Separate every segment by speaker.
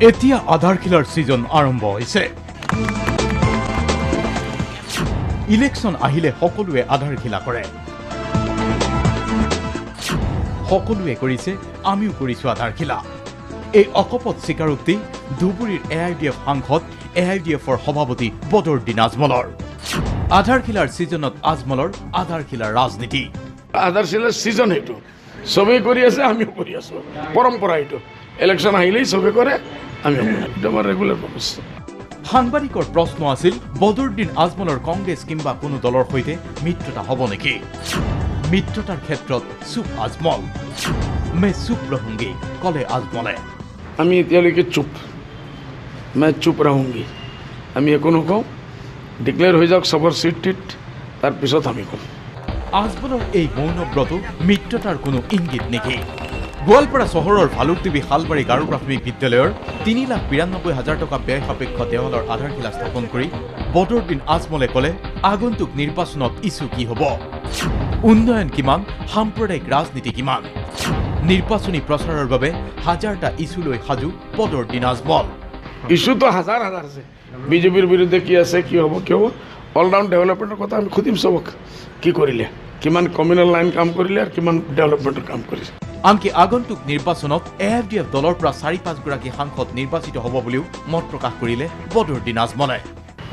Speaker 1: এতিয়া আধাৰশিলাৰ ছিজন আৰম্ভ হৈছে। ইলেকশ্যন আহিলে সকলোৱে আধাৰশিলা কৰে, সকলোৱে কৰিছে, আমিও কৰিছো আধাৰশিলা। এই অকপট স্বীকাৰোক্তি ধুবুৰীৰ AIDF সাংসদ AIDFৰ সভাপতি বদৰুদ্দিন আজমলৰ। আধাৰশিলাৰ ছিজনত আজমলৰ আধাৰশিলাৰ ৰাজনীতি।
Speaker 2: আধাৰশিলাৰ ছিজন এইটো চবেই কৰি আছে, আমিও কৰি আছো, পৰম্পৰা এইটো। ইলেকশ্যন আহিলেই চবে কৰে, আমিও এইটো আমাৰ ৰেগুলাৰ প্ৰচেছ।
Speaker 1: সাংবাদিকৰ প্ৰশ্ন আছিল, বদৰুদ্দিন আজমলৰ কংগ্ৰেছ কিংবা কোনো দলৰ সৈতে মিত্ৰতা হ'ব নেকি? মিত্ৰতাৰ ক্ষেত্ৰত চুপ আজমল, মে চুপ ৰহুংগী ক'লে আজমলে।
Speaker 2: আমি এতিয়ালৈকে চুপ, মই চুপ ৰহুংগী। আমি একো নকওঁ, ডিক্লেয়াৰ হৈ যাওক চবৰ চিট টিট, তাৰপিছত আমি কম।
Speaker 1: আজমলৰ এই মৌনব্ৰত মিত্ৰতাৰ কোনো ইংগিত নেকি? গোৱালপাৰা চহৰৰ ভালুকদেৱী শালবাৰী গাৰো প্ৰাথমিক বিদ্যালয়ৰ 3,92,000 টকা ব্যয় সাপেক্ষ দেৱালৰ আধাৰশিলা স্থাপন কৰি বদৰুদ্দিন আজমলে ক'লে, আগন্তুক নিৰ্বাচনত ইছ্যু কি হ'ব? উন্নয়ন কিমান, সাম্প্ৰদায়িক ৰাজনীতি কিমান? নিৰ্বাচনী প্ৰচাৰৰ বাবে হাজাৰটা ইছ্যু লৈ সাজু বদৰুদ্দিন আজমল।
Speaker 2: ইছ্যুটো হাজাৰ হাজাৰ আছে, বিজেপিৰ বিৰুদ্ধে কি আছে, কি হ'ব, কি হ'ব। অলৰাউণ্ড ডেভেলপমেণ্টৰ কথা আমি সুধিম চবক, কি কৰিলে, কিমান কমিউনেল লাইন কাম কৰিলে আৰু কিমান ডেভেলপমেণ্টৰ কাম কৰিছে।
Speaker 1: আনকি আগন্তুক নিৰ্বাচনত AIDF দলৰ পৰা 4-5 গৰাকী সাংসদ নিৰ্বাচিত হ'ব বুলিও মত প্ৰকাশ কৰিলে বদৰুদ্দিন আজমলে।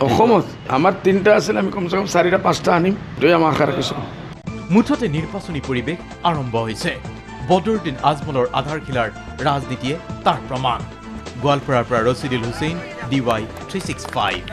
Speaker 2: অসমত আমাৰ 3টা আছিল, আমি কমচে কম 4-5টা আনিম, এইটোৱে আমাৰ আশা ৰাখিছোঁ।
Speaker 1: মুঠতে নিৰ্বাচনী পৰিৱেশ আৰম্ভ হৈছে। বদৰুদ্দিন আজমলৰ আধাৰশিলাৰ ৰাজনীতিয়ে তাৰ প্ৰমাণ। গোৱালপাৰাৰ পৰা ৰছিদুল হুছেইন, DY 365।